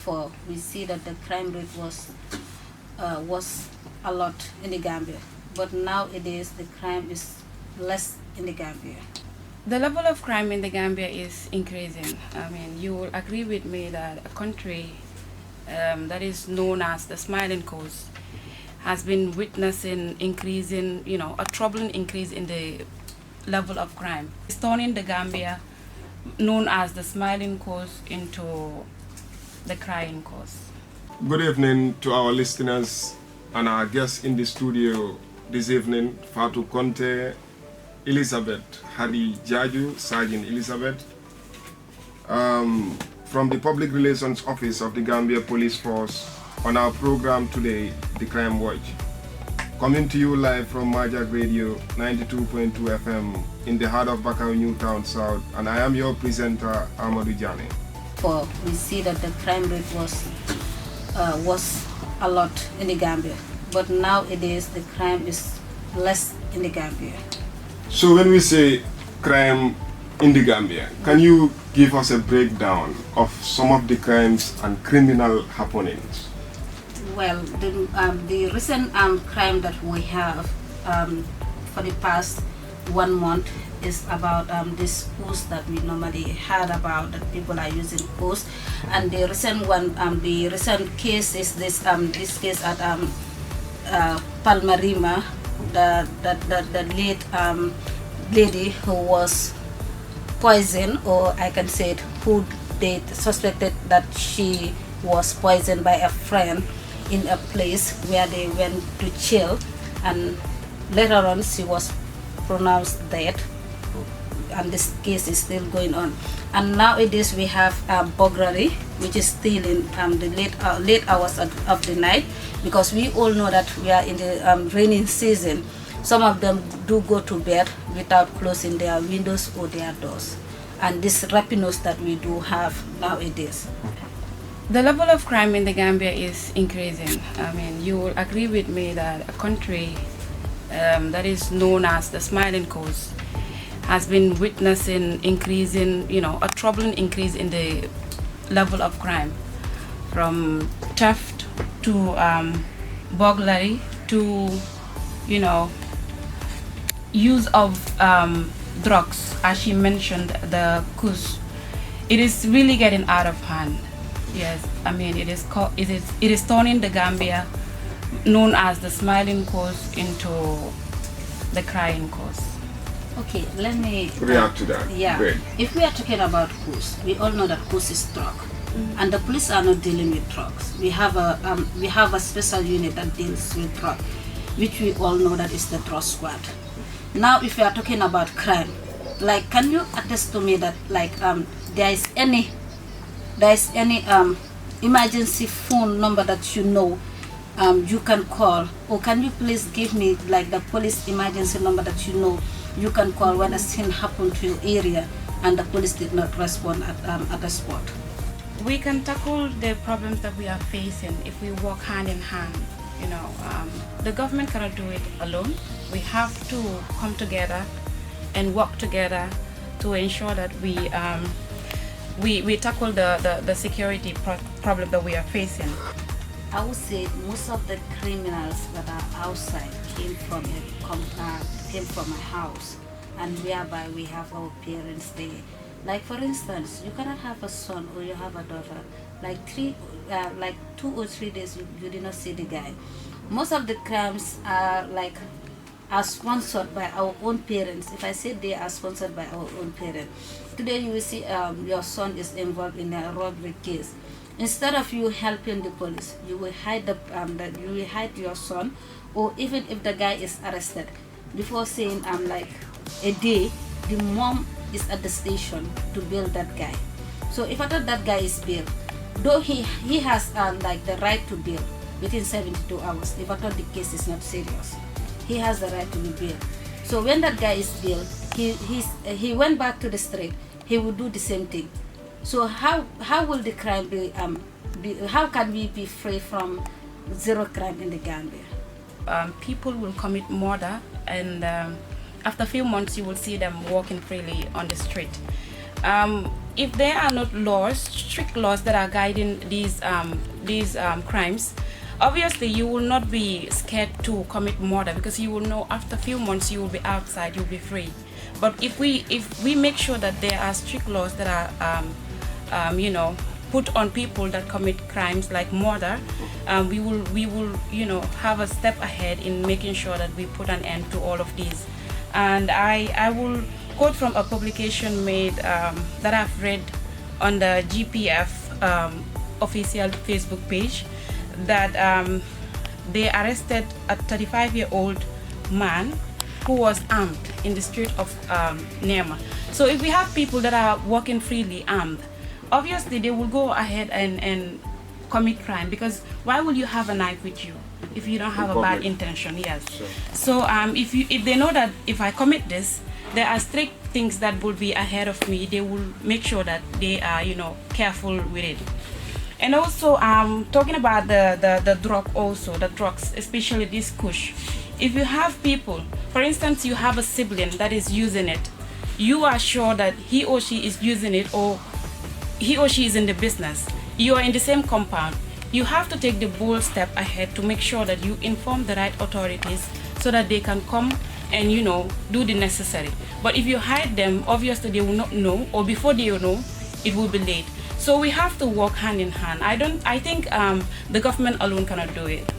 For we see that the crime rate was a lot in the Gambia, but nowadays the crime is less in the Gambia. The level of crime in the Gambia is increasing. I mean, you will agree with me that a country that is known as the Smiling Coast has been witnessing increasing, a troubling increase in the level of crime. It's turning the Gambia, known as the Smiling Coast, into the Crying Coast. Good evening to our listeners and our guests in the studio this evening, Fatou Conte, Elizabeth Hadi Jaju, Sergeant Elizabeth, from the Public Relations Office of the Gambia Police Force on our program today, The Crime Watch. Coming to you live from Majak Radio 92.2 FM in the heart of Bakau, Newtown South, and I am your presenter, AMADOU JANNEH. For we see that the crime rate was a lot in the Gambia, but nowadays the crime is less in the Gambia. So when we say crime in the Gambia, can you give us a breakdown of some of the crimes and criminal happenings? Well, the recent crime that we have for the past 1 month is about this post that we normally heard about, that people are using post, and the recent one, the recent case is this case at Palmarima, the late lady who was poisoned, or I can say it, who they suspected that she was poisoned by a friend in a place where they went to chill, and later on she was pronounced dead, and this case is still going on. And nowadays we have burglary, which is still in the late hours of the night, because we all know that we are in the rainy season. Some of them do go to bed without closing their windows or their doors, and this rapiness that we do have nowadays. The level of crime in the Gambia is increasing. I mean, you will agree with me that a country that is known as the Smiling Coast has been witnessing increasing, a troubling increase in the level of crime, from theft to burglary to, use of drugs, as she mentioned, the kus. It is really getting out of hand. Yes, I mean, it is turning the Gambia, known as the Smiling Coast, into the Crying Coast. Okay, let me react to that. Yeah. Great. If we are talking about Kus, we all know that Kus is drug, and the police are not dealing with drugs. We have a special unit that deals with drug, which we all know that is the drug squad. Now, if we are talking about crime, like, can you attest to me that there is any emergency phone number that you can call, or can you please give me the police emergency number that you can call when a scene happened to your area and the police did not respond at the spot? We can tackle the problems that we are facing if we work hand in hand. The government cannot do it alone. We have to come together and work together to ensure that we tackle the security problem that we are facing. I would say most of the criminals that are outside came from my house, and whereby we have our parents there. Like, for instance, you cannot have a son or you have a daughter, 2 or 3 days you did not see the guy. Most of the crimes are sponsored by our own parents. If I say they are sponsored by our own parents, today you will see your son is involved in a robbery case. Instead of you helping the police, you will hide your son, or even if the guy is arrested, before saying a day, the mom is at the station to bail that guy. So if I thought that guy is bailed, though he has the right to bail within 72 hours, if I thought the case is not serious, he has the right to be bailed. So when that guy is bailed, he went back to the street, he will do the same thing. So how will the crime be? How can we be free from zero crime in the Gambia? People will commit murder, and after a few months you will see them walking freely on the street. if there are not laws, strict laws that are guiding these crimes, obviously you will not be scared to commit murder, because you will know after a few months you will be outside, you'll be free. But if we make sure that there are strict laws that are you know, put on people that commit crimes like murder, we will you know, have a step ahead in making sure that we put an end to all of these. And I will quote from a publication made that I've read on the GPF official Facebook page, that they arrested a 35-year-old man who was armed in the street of Nema. So if we have people that are walking freely armed, obviously they will go ahead and commit crime, because why will you have a knife with you if you don't have a bad intention? Yes. Sure. So if they know that if I commit this, there are strict things that will be ahead of me, they will make sure that they are, you know, careful with it. And also talking about the drug, also the drugs, especially this kush. If you have people, for instance, you have a sibling that is using it, you are sure that he or she is using it, or he or she is in the business, you are in the same compound, you have to take the bold step ahead to make sure that you inform the right authorities so that they can come and, you know, do the necessary. But if you hide them, obviously they will not know, or before they will know, it will be late. So we have to work hand in hand. I think the government alone cannot do it.